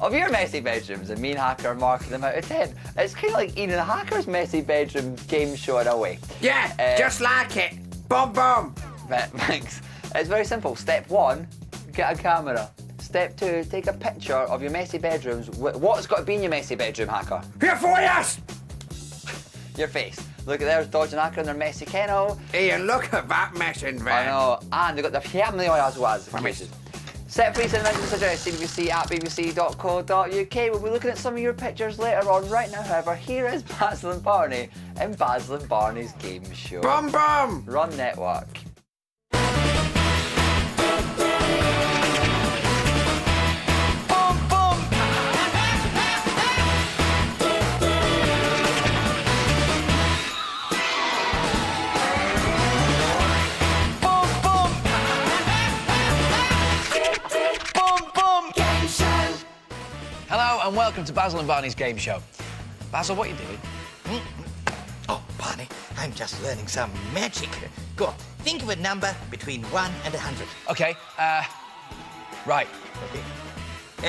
of your messy bedrooms, and me and Hacker are marking them out of 10. It's kind of like Ian and Hacker's messy bedroom game show in a way. Yeah, just like it. Boom, boom. Thanks. It's very simple. Step 1, get a camera. Step 2, take a picture of your messy bedrooms. What's got to be in your messy bedroom, Hacker? Here for us! Your face. Look at there's Dodge and Hacker in their messy kennel. Ian, look at that messing van. I know. And they've got the family as well. Set free send messages address cbbc@bbc.co.uk. We'll be looking at some of your pictures later on. Right now, however, here is Basil and Barney in Basil and Barney's game show. Boom, boom. Run Network. Hello and welcome to Basil and Barney's game show. Basil, what are you doing? Oh, Barney, I'm just learning some magic. Go on, think of a number between 1 and 100. OK, right. Okay.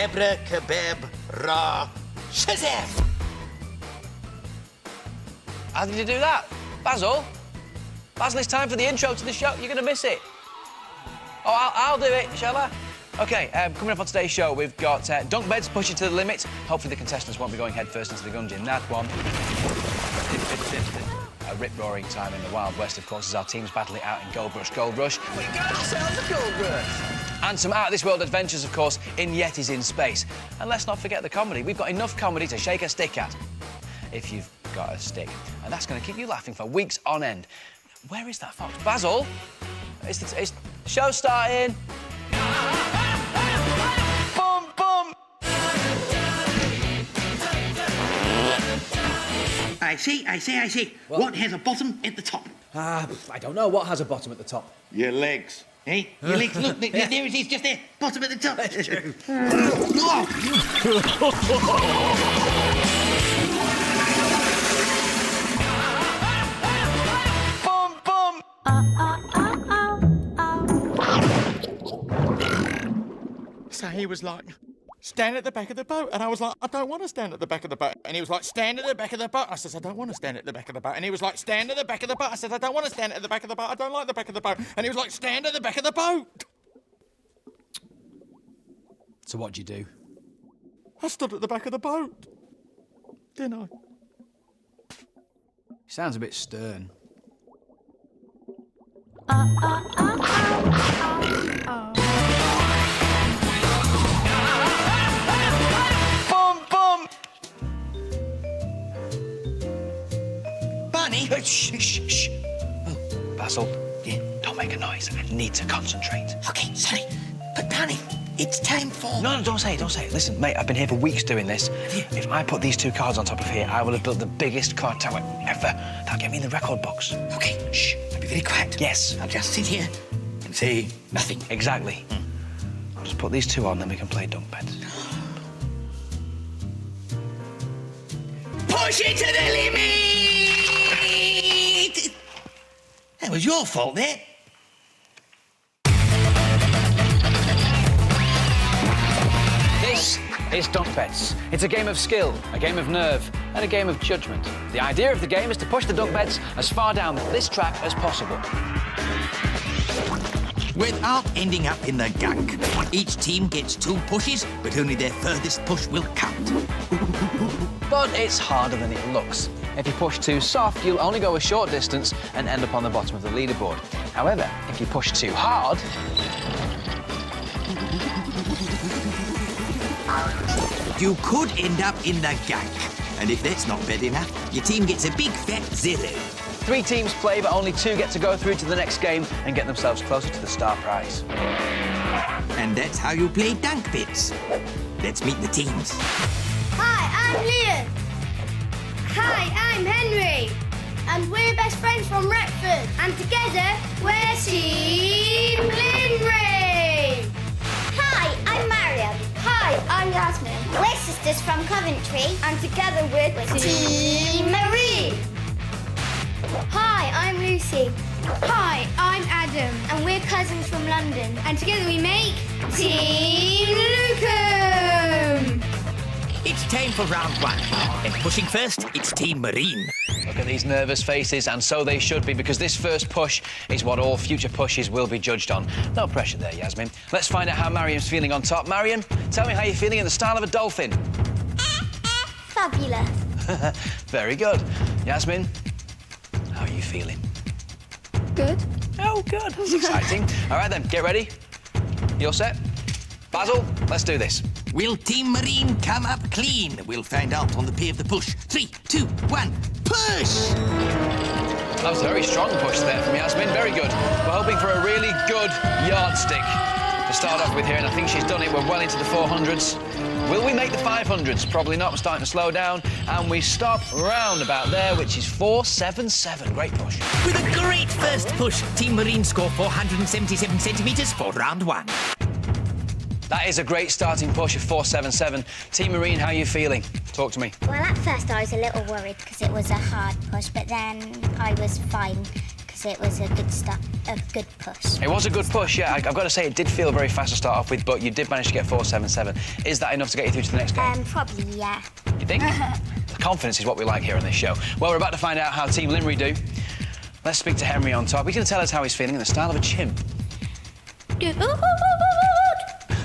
Abracababra, shazam! How did you do that? Basil? Basil, it's time for the intro to the show. You're going to miss it. Oh, I'll do it, shall I? OK, coming up on today's show, we've got dunk beds pushing to the limit. Hopefully the contestants won't be going headfirst into the gunge in that one. A rip-roaring time in the Wild West, of course, as our teams battle it out in Gold Rush. We got ourselves a Gold Rush! And some out-of-this-world adventures, of course, in Yetis in space. And let's not forget the comedy. We've got enough comedy to shake a stick at, if you've got a stick. And that's going to keep you laughing for weeks on end. Where is that fox? Basil? It's the show starting. Boom, boom! I see. What has a bottom at the top? I don't know what has a bottom at the top. Your legs. Hey, your legs, look, there it is, just there, bottom at the top. That's true. Boom, boom! So he was like, stand at the back of the boat. And I was like, I don't want to stand at the back of the boat. And he was like, stand at the back of the boat. I said, I don't want to stand at the back of the boat. And he was like, stand at the back of the boat. I said, I don't want to stand at the back of the boat. I don't like the back of the boat. And he was like, stand at the back of the boat. So what'd you do? I stood at the back of the boat. Didn't I? Sounds a bit stern. Boom, boom! Barney? Shh. Oh, Basil, don't make a noise. I need to concentrate. Okay, sorry. But Barney, it's time for... No, don't say it. Listen, mate, I've been here for weeks doing this. If I put these 2 cards on top of here, I will have built the biggest card tower ever. That'll get me in the record books. Okay, shh, I'll be very quiet. Yes. I'll just sit here and say nothing. Exactly. I'll just put these 2 on, then we can play dunk beds. Push it to the limit! That was your fault, there. This is dunk beds. It's a game of skill, a game of nerve, and a game of judgment. The idea of the game is to push the dunk beds as far down this track as possible. Without ending up in the gunk. Each team gets 2 pushes, but only their furthest push will count. But it's harder than it looks. If you push too soft, you'll only go a short distance and end up on the bottom of the leaderboard. However, if you push too hard... You could end up in the gunk. And if that's not bad enough, your team gets a big fat 0. 3 teams play, but only 2 get to go through to the next game and get themselves closer to the star prize. And that's how you play dunk beds. Let's meet the teams. Hi, I'm Leon. Hi, I'm Henry. And we're best friends from Retford. And together, we're Team Linguistic. Hi, I'm Mariam. Hi, I'm Yasmin. We're sisters from Coventry. And together we're Team Marie. Hi, I'm Lucy. Hi, I'm Adam. And we're cousins from London. And together we make Team Lucan. It's time for round one. And pushing first, it's Team Marine. Look at these nervous faces, and so they should be, because this first push is what all future pushes will be judged on. No pressure there, Yasmin. Let's find out how Mariam's feeling on top. Mariam, tell me how you're feeling in the style of a dolphin. Fabulous. Very good. Yasmin, how are you feeling? Good. Oh, good. That's exciting. All right, then, get ready. You all set? Basil, let's do this. Will Team Marine come up clean? We'll find out on the pay of the push. 3, 2, 1, push! That was a very strong push there from Yasmin. Very good. We're hoping for a really good yardstick to start off with here, and I think she's done it. We're well into the 400s. Will we make the 500s? Probably not. We're starting to slow down, and we stop round about there, which is 477. Great push. With a great first push, Team Marine score 477 centimetres for round one. That is a great starting push of 477. Team Marine, how are you feeling? Talk to me. Well, at first I was a little worried because it was a hard push, but then I was fine because it was a good push. It was a good push, yeah. I've got to say, it did feel very fast to start off with, but you did manage to get 477. Is that enough to get you through to the next game? Probably, yeah. You think? Confidence is what we like here on this show. Well, we're about to find out how Team Limerick do. Let's speak to Henry on top. He's going to tell us how he's feeling in the style of a chimp.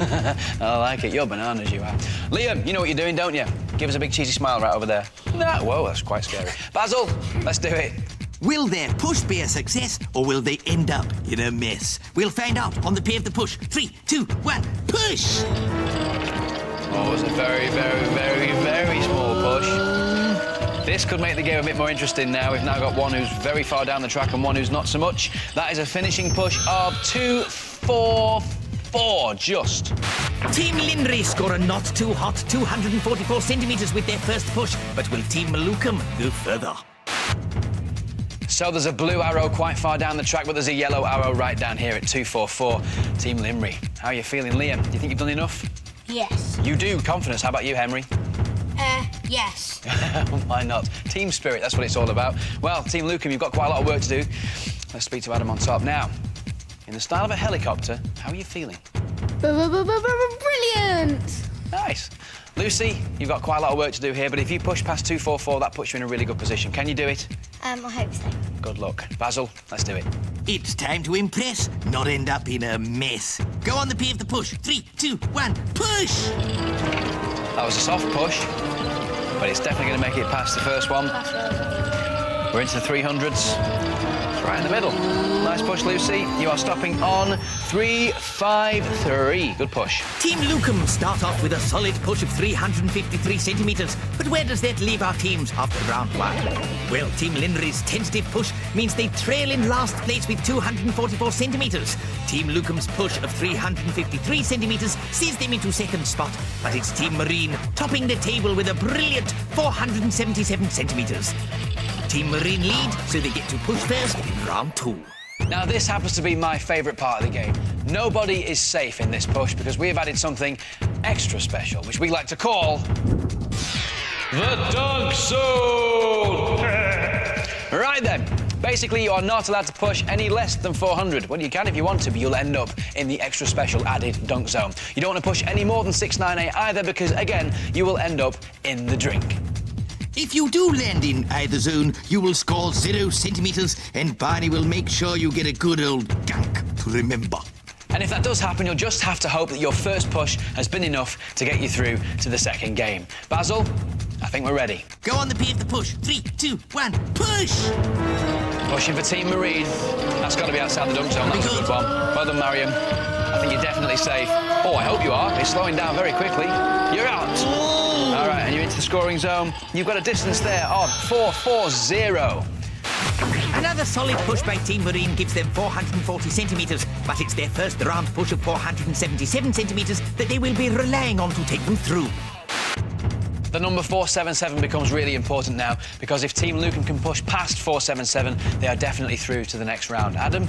I like it. You're bananas, you are. Liam, you know what you're doing, don't you? Give us a big cheesy smile right over there. Whoa, that's quite scary. Basil, let's do it. Will their push be a success, or will they end up in a mess? We'll find out on the pay of the push. 3, 2, 1, push! Oh, it's a very, very, very, very small push. This could make the game a bit more interesting now. We've now got one who's very far down the track and one who's not so much. That is a finishing push of 244, just. Team Linry score a not too hot 244 centimetres with their first push, but will Team Malukum go further? So there's a blue arrow quite far down the track, but there's a yellow arrow right down here at 244. Team Limry, how are you feeling? Liam, do you think you've done enough? Yes. You do. Confidence. How about you, Henry? Yes. Why not? Team spirit, that's what it's all about. Well, Team Lucan, you've got quite a lot of work to do. Let's speak to Adam on top. Now, in the style of a helicopter, how are you feeling? Brilliant. Nice. Lucy, you've got quite a lot of work to do here, but if you push past 244, that puts you in a really good position. Can you do it? I hope so. Good luck. Basil, let's do it. It's time to impress, not end up in a mess. Go on the pay of the push. 3, 2, 1, push! That was a soft push, but it's definitely going to make it past the first one. We're into the 300s. It's right in the middle. Nice push, Lucy. You are stopping on 353. Good push. Team Lucan start off with a solid push of 353 centimetres, but where does that leave our teams after round one? Well, Team Linry's tentative push means they trail in last place with 244 centimetres. Team Lucan's push of 353 centimetres sees them into second spot, but it's Team Marine topping the table with a brilliant 477 centimetres. Team Marine lead, so they get to push first in round two. Now, this happens to be my favourite part of the game. Nobody is safe in this push because we have added something extra special, which we like to call the Dunk Zone. Right then. Basically, you are not allowed to push any less than 400. Well, you can if you want to, but you'll end up in the extra special added dunk zone. You don't want to push any more than 698 either because, again, you will end up in the drink. If you do land in either zone, you will score 0 centimetres, and Barney will make sure you get a good old dunk to remember. And if that does happen, you'll just have to hope that your first push has been enough to get you through to the second game. Basil, I think we're ready. Go on the pay of the push. 3, 2, 1, push! Pushing for Team Marine. That's got to be outside the dunk zone. That's a good one. Well done, Mariam. I think you're definitely safe. Oh, I hope you are. It's slowing down very quickly. You're out. All right, and you're into the scoring zone. You've got a distance there of 440. Another solid push by Team Marine gives them 440 centimetres, but it's their first round push of 477 centimetres that they will be relying on to take them through. The number 477 becomes really important now because if Team Lucan can push past 477, they are definitely through to the next round. Adam,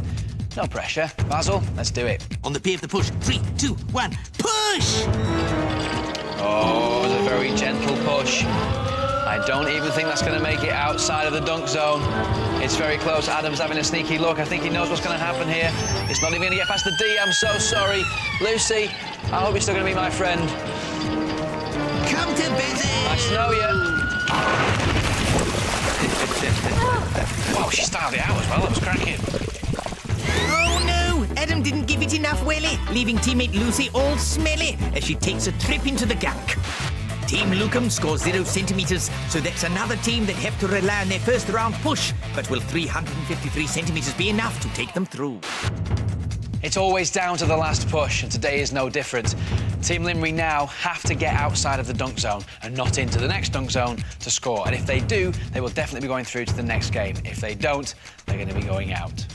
no pressure. Basil, let's do it. On the pay of the push. 3, 2, 1, push! Oh, it's a very gentle push. I don't even think that's going to make it outside of the dunk zone. It's very close. Adam's having a sneaky look. I think he knows what's going to happen here. It's not even going to get past the D. I'm so sorry. Lucy, I hope you're still going to be my friend. Come to Basil! Let's know you. Wow, she styled it out as well. That was cracking. Oh no! Adam didn't give it enough welly, leaving teammate Lucy all smelly as she takes a trip into the gunk. Team Lukum scores 0 centimetres, so that's another team that have to rely on their first round push. But will 353 centimetres be enough to take them through? It's always down to the last push, and today is no different. Team Limerick now have to get outside of the dunk zone and not into the next dunk zone to score. And if they do, they will definitely be going through to the next game. If they don't, they're going to be going out.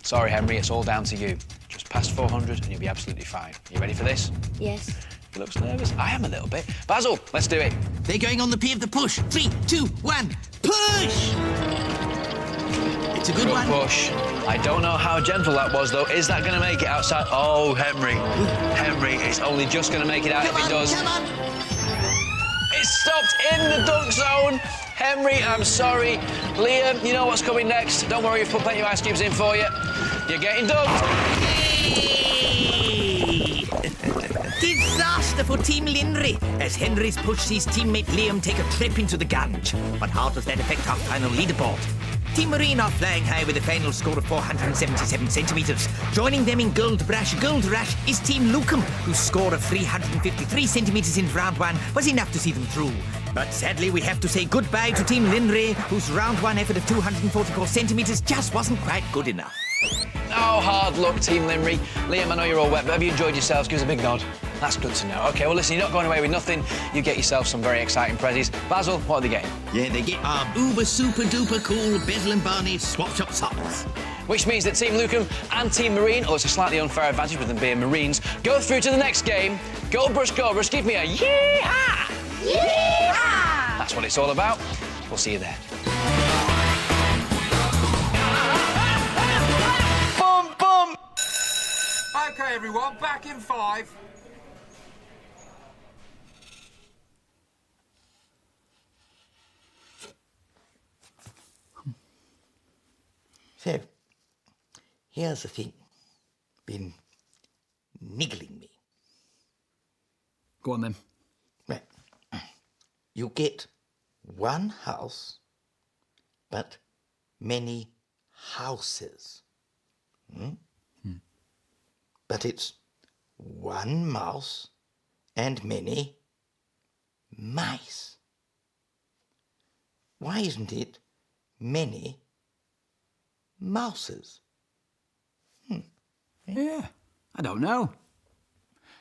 Sorry, Henry, it's all down to you. Just past 400 and you'll be absolutely fine. You ready for this? Yes. He looks nervous. I am a little bit. Basil, let's do it. They're going on the P of the push. 3, 2, 1, push! It's a good one. Push. I don't know how gentle that was, though. Is that going to make it outside? Oh, Henry. Henry, it's only just going to make it out if it does. Come on! It's stopped in the dunk zone. Henry, I'm sorry. Liam, you know what's coming next. Don't worry, we've put plenty of ice cubes in for you. You're getting dunked. Disaster for Team Linry as Henry's push sees teammate Liam take a trip into the gunge. But how does that affect our final leaderboard? Team Marine are flying high with a final score of 477 centimetres. Joining them in Gold Rush is Team Lukum, whose score of 353 centimetres in round 1 was enough to see them through. But sadly, we have to say goodbye to Team Linry, whose round 1 effort of 244 centimetres just wasn't quite good enough. Oh, hard luck, Team Limry. Liam, I know you're all wet, but have you enjoyed yourselves? Give us a big nod. That's good to know. OK, well, listen, you're not going away with nothing. You get yourself some very exciting prezzies. Basil, what are they getting? Yeah, they get our uber super duper cool Basil and Barney swap shop socks. Which means that Team Lukum and Team Marine, or it's a slightly unfair advantage with them being Marines, go through to the next game. Go Brush, give me a yee-haw! Yeehaw! That's what it's all about. We'll see you there. Boom, boom. Okay, everyone, back in 5. So, here's the thing. Been niggling me. Go on, then. Right. You get one house, but many houses. But it's one mouse and many mice. Why isn't it many mouses? Yeah, I don't know.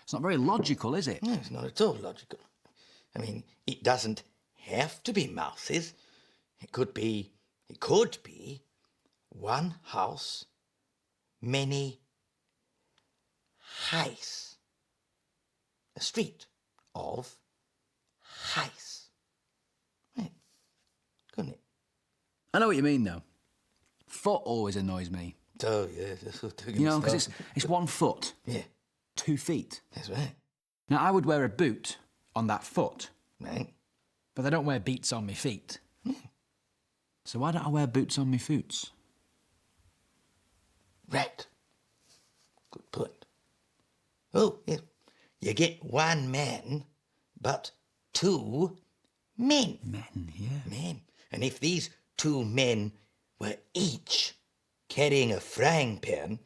It's not very logical, is it? No, it's not at all logical. I mean, it doesn't have to be mouses. It could be one house, many highs. A street of highs. Right. Couldn't it? I know what you mean, though. Foot always annoys me. Oh, yeah, that's what took him You know, because started. it's 1 foot, Yeah, 2 feet. that's right. Now, I would wear a boot on that foot, Right. but I don't wear beats on my feet. So why don't I wear boots on my foots? Right. Good point. Oh, yeah. You get one man, but 2 men. Men, yeah. Men. And if these 2 men were each carrying a frying pan,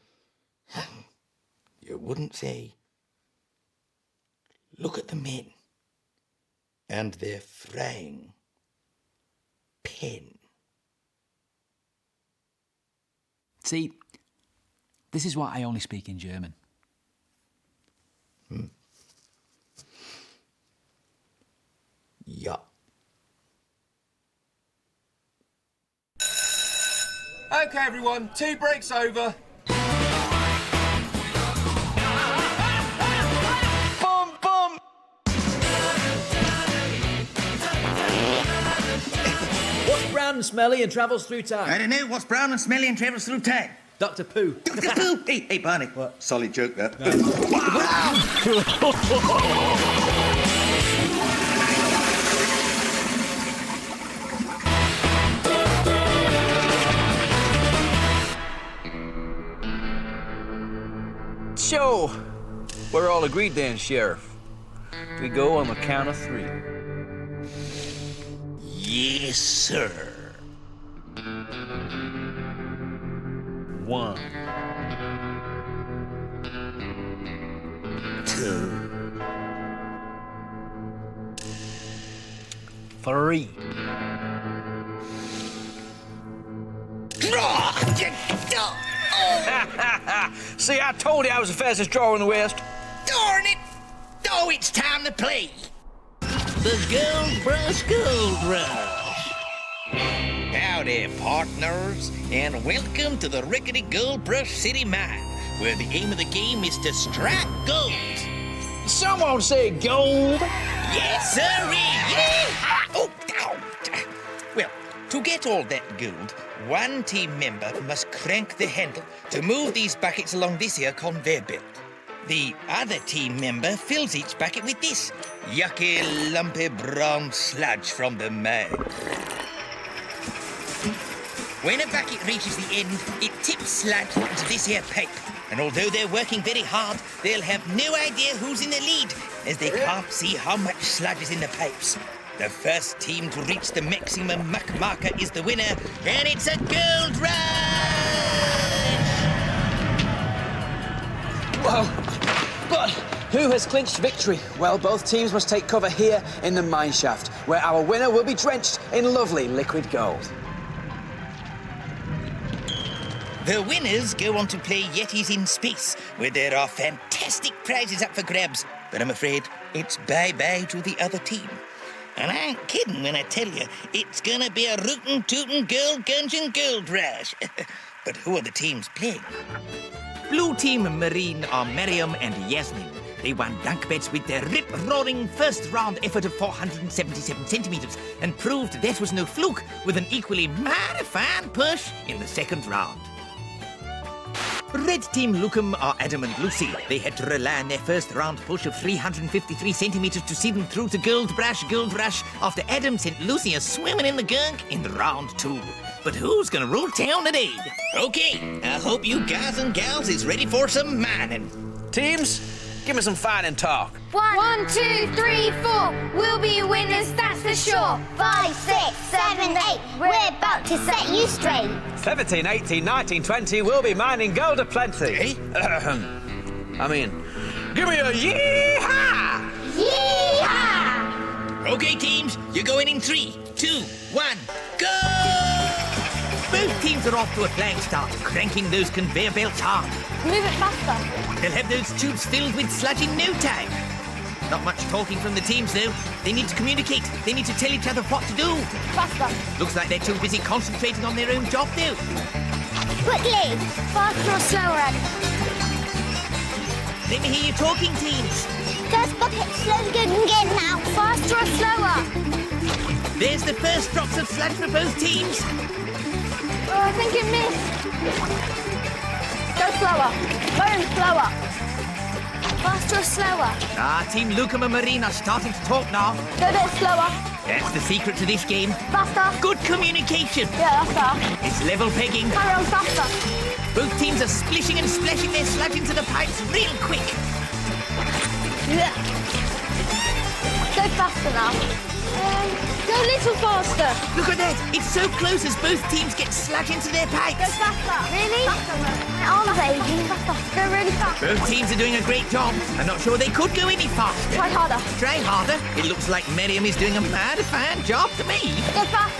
you wouldn't say, look at the men and their frying pan. See, this is why I only speak in German. Yeah. Okay, everyone, 2 breaks over. Boom, boom. What's brown and smelly and travels through time? I don't know what's brown and smelly and travels through time. Dr. Pooh. Dr. Pooh! Hey, Barney. What? Solid joke, that. So, we're all agreed then, Sheriff. We go on the count of 3. Yes, sir. 1, 2, 3. See, I told you I was the fastest drawer in the West. Darn it! Oh, it's time to play. The Gold Rush. Howdy, partners, and welcome to the rickety Gold Brush City Mine, where the aim of the game is to strike gold. Someone say gold. Yes, sir. Yeah. Oh, ow. Well, to get all that gold, one team member must crank the handle to move these buckets along this here conveyor belt. The other team member fills each bucket with this yucky, lumpy brown sludge from the mine. When a bucket reaches the end, it tips sludge into this here pipe. And although they're working very hard, they'll have no idea who's in the lead, as they can't see how much sludge is in the pipes. The first team to reach the maximum muck marker is the winner, and it's a gold rush! Well, but who has clinched victory? Well, both teams must take cover here in the mine shaft, where our winner will be drenched in lovely liquid gold. The winners go on to play Yetis in space, where there are fantastic prizes up for grabs. But I'm afraid it's bye-bye to the other team. And I ain't kidding when I tell you, it's gonna be a rootin' tootin' gold guns and gold rush. But who are the teams playing? Blue Team Marine are Miriam and Yasmin. They won dunk bets with their rip-roaring first-round effort of 477 centimetres and proved that was no fluke with an equally mighty fine push in the second round. Red Team Lukum are Adam and Lucy. They had to rely on their first-round push of 353 centimetres to see them through to Gold Rush after Adam sent Lucy a swimming in the gunk in round 2. But who's gonna rule town today? Okay, I hope you guys and gals is ready for some mining. Teams, give me some fighting talk. 1, 2, 3, 4. We'll be winners, that's for sure. 5, 6, 7, 8. We're about to set you straight. 17, 18, 19, 20, we'll be mining gold aplenty. Hey? I mean, give me a yee-haw! Yeehaw! Okay, teams, you're going in 3, 2, 1, go! Both teams are off to a flying start, cranking those conveyor belts hard. Move it faster. They'll have those tubes filled with sludge in no time. Not much talking from the teams, though. They need to communicate. They need to tell each other what to do. Faster. Looks like they're too busy concentrating on their own job, though. Quickly! Faster or slower, Adam? Let me hear you talking, teams. First bucket, slowly good and getting out. Faster or slower? There's the first drops of sludge for both teams. Oh, I think it missed. Go slower. Moan slower. Faster or slower? Team Lucum and Marine are starting to talk now. Go a bit slower. That's the secret to this game. Faster. Good communication. Yeah, that's better. It's level pegging. Carry on faster. Both teams are splishing and splashing their sludge into the pipes real quick. Yeah. Go faster now. Go a little faster. Look at that. It's so close as both teams get sludge into their Go pipes. faster. Really? Faster, my arms aching. Faster. Go really fast. Both teams are doing a great job. I'm not sure they could go any faster. Try harder. Try harder. It looks like Miriam is doing a mighty fine job to me. Go fast.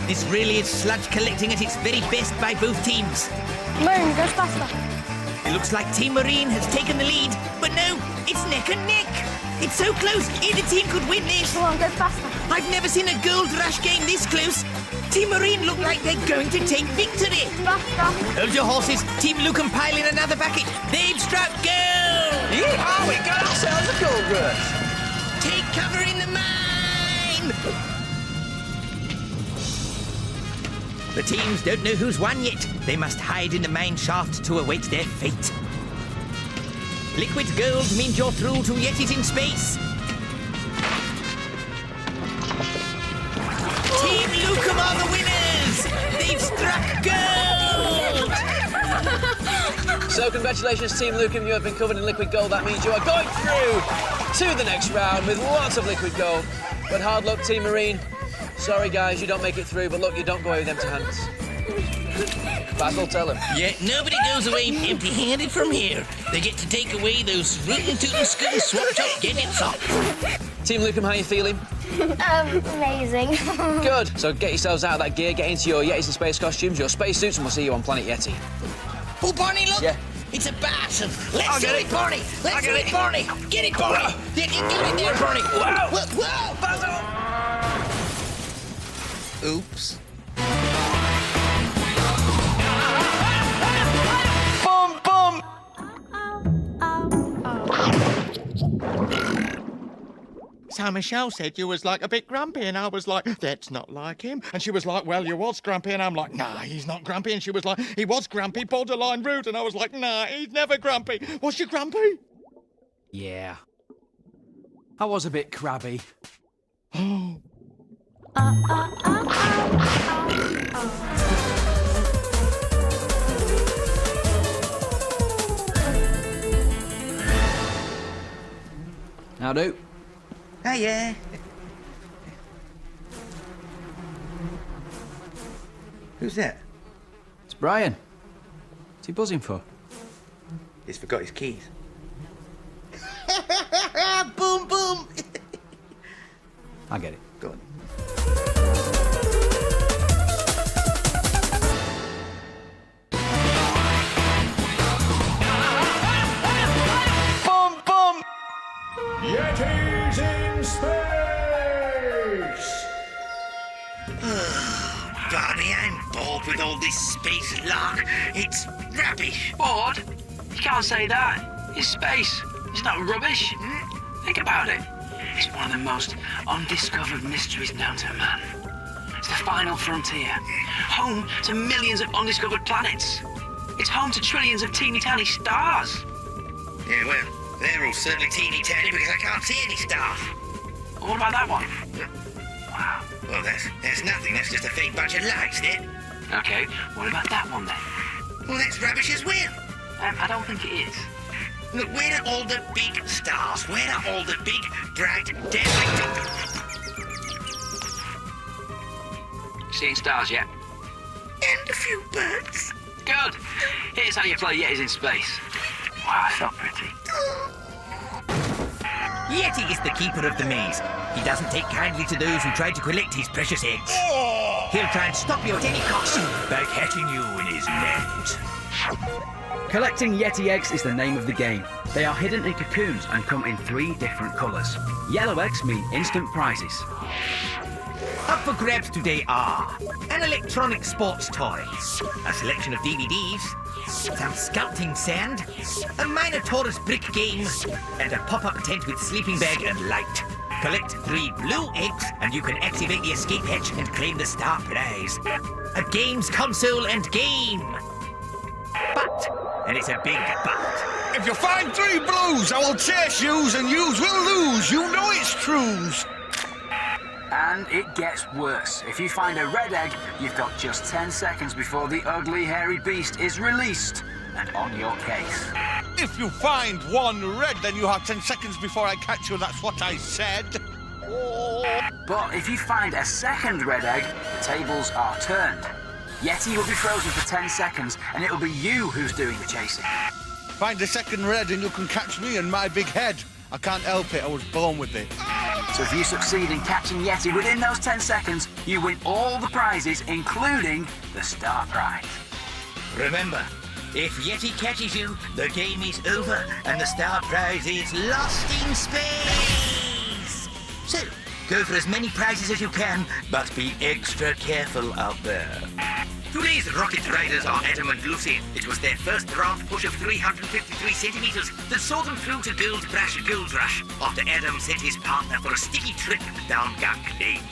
This really is sludge collecting at its very best by both teams. Moon, go faster. It looks like Team Marine has taken the lead, but no, it's neck and neck. It's so close, either team could win this. Come on, go faster. I've never seen a gold rush game this close. Team Marine look like they're going to take victory. Faster. Hold your horses. Team Lucan pile in another bucket. They've struck gold. Yeehaw, we got ourselves a gold rush. Take cover in the mine! The teams don't know who's won yet. They must hide in the mine shaft to await their fate. Liquid gold means you're through to Yetis in space. Team Lucum are the winners! They've struck gold! So congratulations, Team Lucum, you have been covered in liquid gold. That means you are going through to the next round with lots of liquid gold. But hard luck, Team Marine. Sorry, guys, you don't make it through, but look, you don't go away with empty hands. Basil, tell him. Yeah, nobody goes away empty-handed from here. They get to take away those rootin' tootin' scootin' swap top Yetis up. Team Lucum, how you feeling? Amazing. Good. So get yourselves out of that gear, get into your Yetis in space costumes, your space suits, and we'll see you on Planet Yeti. Oh, Barney, look! Yeah. It's a Basil. Let's do it, Barney! Let's do it, Barney! Get it, Barney! Get it there, Barney! Whoa! Whoa! Basil! Oops. Boom, boom! So Michelle said you was like a bit grumpy, and I was like, that's not like him. And she was like, well, you was grumpy, and I'm like, nah, he's not grumpy. And she was like, he was grumpy, borderline rude. And I was like, nah, he's never grumpy. Was you grumpy? Yeah. I was a bit crabby. Now do. Hiya. Who's that? It's Brian. What's he buzzing for? He's forgot his keys. Boom, boom. I get it. Go on. Boom, boom! Yetis in space! Barney, I'm bored with all this space lark. It's rubbish. Bored? You can't say that. It's space. It's not rubbish. Think about it. It's one of the most undiscovered mysteries known to man. It's the final frontier. Home to millions of undiscovered planets. It's home to trillions of teeny tiny stars. Yeah, well, they're all certainly teeny-tiny because I can't see any stars. What about that one? Wow. Well, that's nothing. That's just a fake bunch of lights there. Okay, what about that one then? Well, that's rubbish as well. I don't think it is. Look, where are all the big stars? Where are all the big, bright, dazzling... Seeing stars yet? And a few birds. Good. Here's how you play Yetis in space. Wow, so pretty. Yeti is the keeper of the maze. He doesn't take kindly to those who try to collect his precious eggs. He'll try and stop you at any cost by catching you in his net. Collecting Yeti eggs is the name of the game. They are hidden in cocoons and come in 3 different colours. Yellow eggs mean instant prizes. Up for grabs today are an electronic sports toy, a selection of DVDs, some sculpting sand, a Minotaurus brick game, and a pop-up tent with sleeping bag and light. Collect 3 blue eggs and you can activate the escape hatch and claim the star prize. A games console and game. But, and it's a big but, If you find 3 blues, I will chase yous and yous will lose. You know it's trues. And it gets worse. If you find a red egg, you've got just 10 seconds before the ugly hairy beast is released and on your case. If you find 1 red, then you have 10 seconds before I catch you. That's what I said. But if you find a second red egg, the tables are turned. Yeti will be frozen for 10 seconds and it'll be you who's doing the chasing. Find a second red and you can catch me and my big head. I can't help it. I was born with it. So if you succeed in catching Yeti within those 10 seconds, you win all the prizes, including the star prize. Remember, if Yeti catches you, the game is over and the star prize is lost in space. So, go for as many prizes as you can, but be extra careful out there. Today's rocket riders are Adam and Lucy. It was their first round push of 353 centimetres that saw them through to Gold Rush after Adam sent his partner for a sticky trip down Gunk Lane.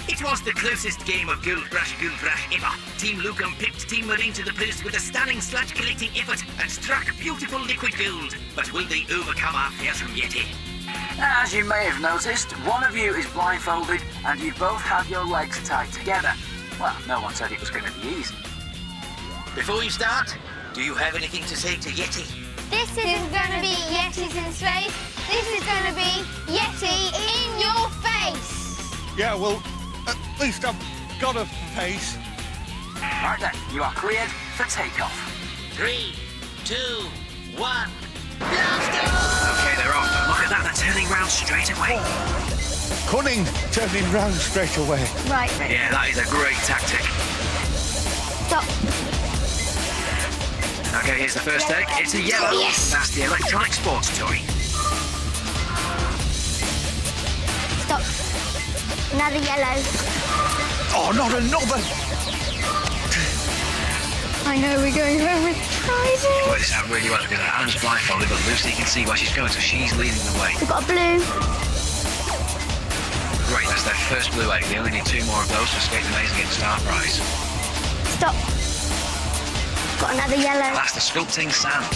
It was the closest game of Gold Rush ever. Team Lucum pipped Team Marine to the post with a stunning sludge-collecting effort and struck beautiful liquid gold. But will they overcome our fearsome Yeti? As you may have noticed, one of you is blindfolded and you both have your legs tied together. Well, no one said it was going to be easy. Before you start, do you have anything to say to Yeti? This isn't going to be Yetis in space. This is going to be Yeti in your face. Yeah, well, at least I've got a face. Right then, you are cleared for takeoff. 3, 2, 1. Blast off! OK, they're off. Look at that, they're turning round straight away. Cunning, turning round straight away. Right. Yeah, that is a great tactic. Stop. OK, here's the first egg. It's a yellow. Yes. That's the electronic sports toy. Stop. Another yellow. Oh, not another! I know we're going home with prizes. Worked this out really well because Adam's blindfolded, but Lucy can see where she's going, so she's leading the way. We've got a blue. Great, that's their first blue egg. They only need 2 more of those to escape the maze and get the star prize. Stop. Got another yellow. That's the sculpting sand.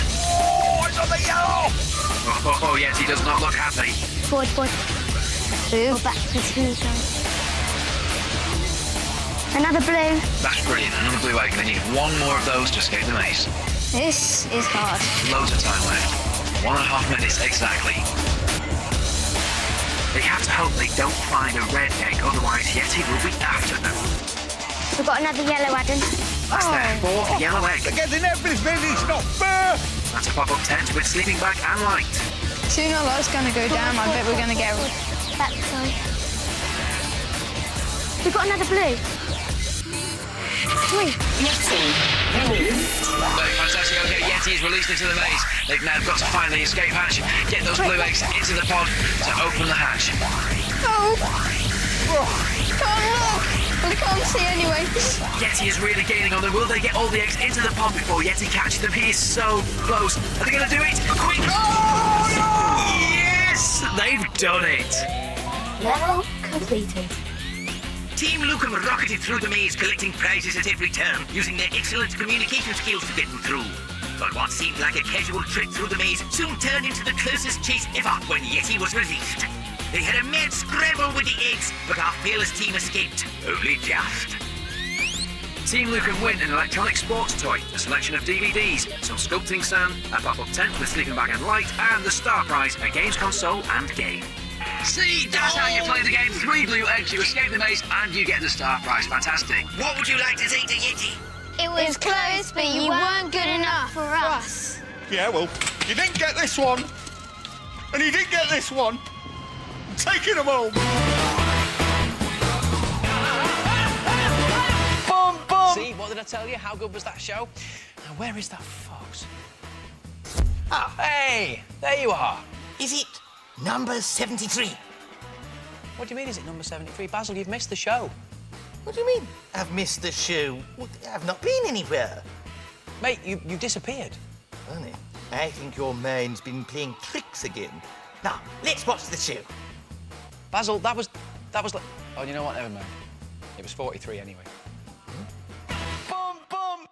Oh, it's on the yellow! Oh, yes, he does not look happy. Forward, forward. Blue. Or back to the blue side. Another blue. That's brilliant, another blue egg. They need 1 more of those to escape the maze. This is hard. Loads of time left. 1.5 minutes exactly. They have to hope they don't find a red egg, otherwise Yeti will be after them. We've got another yellow, Adam. That's their 4th yellow egg. They're getting everything, it's not fair! That's a pop-up tent with sleeping bag and light. Soon our light's going to go down. I bet we're going to get... Back side. We've got another blue. 3. Very fantastic. OK, Yeti is released into the maze. They've now got to find the escape hatch, get those blue eggs into the pod to open the hatch. Oh! Can't look! We can't see anyway. Yeti is really gaining on them. Will they get all the eggs into the pod before Yeti catches them? He is so close. Are they going to do it? Quick! Oh, no! Yes! They've done it. Level completed. Team Lucan rocketed through the maze, collecting prizes at every turn, using their excellent communication skills to get them through. But what seemed like a casual trip through the maze soon turned into the closest chase ever when Yeti was released. They had a mad scramble with the eggs, but our fearless team escaped. Only just. Team Lucan win an electronic sports toy, a selection of DVDs, some sculpting sand, a pop-up tent with sleeping bag and light, and the star prize, a games console and game. See, that's how you play the game. 3 blue eggs, you escape the maze, and you get the star prize. Fantastic. What would you like to say to Yeti? It was close, but you weren't good enough for us. Yeah, well, you didn't get this one. And you didn't get this one. I'm taking them home. Bum, bum. See, what did I tell you? How good was that show? Now, where is that fox? Ah, hey, there you are. Is it number 73? What do you mean, is it number 73? Basil, you've missed the show. What do you mean, I've missed the show? I've not been anywhere. Mate, you disappeared. Barney, I think your mind's been playing tricks again. Now, let's watch the show. Basil, that was like... Oh, you know what? Never mind. It was 43 anyway. Bum, bum.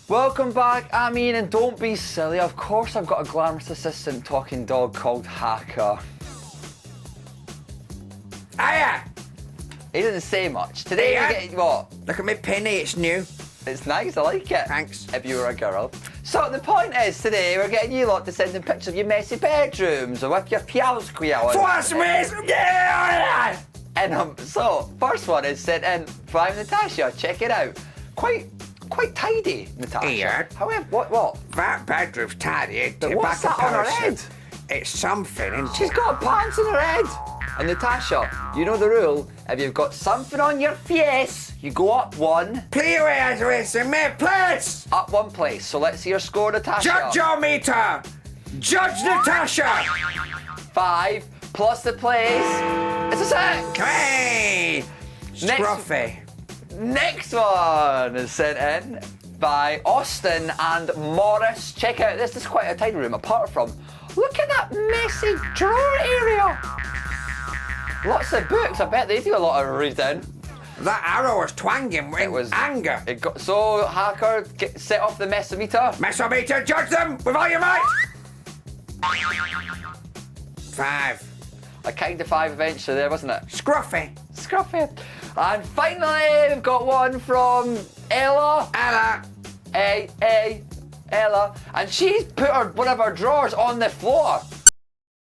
Welcome back, I'm Ian, and don't be silly. Of course I've got a glamorous assistant talking dog called Hacker. Hiya! He didn't say much. Today we're getting what? Look at my penny, it's new. It's nice, I like it. Thanks. If you were a girl. So the point is, today we're getting you lot to send in pictures of your messy bedrooms or with your pialos squealing. What's mess? Yeah! And so, first one is sent in by Natasha. Check it out. Quite tidy, Natasha. Yeah. However, what? That bedroom's tidy. But what's that on her head? It's something, and She's got pants in her head. And Natasha, you know the rule. If you've got something on your face, you go up one. Please, in my place! Up one place. So let's see your score, Natasha. Judge your meter! Judge Natasha! 5 plus the place. It's a 6. Hey! Scruffy. Next one is sent in by Austin and Morris. Check out this. This is quite a tidy room. Apart from, look at that messy drawer area. Lots of books. I bet they do a lot of reading. That arrow was twanging with anger. It got so Hacker set off the mesometer. Mesometer, judge them with all your might. 5. A kind of 5 eventually there, wasn't it? Scruffy. Scruffy. And finally, we've got one from Ella. Ella. Ella. And she's put one of her drawers on the floor.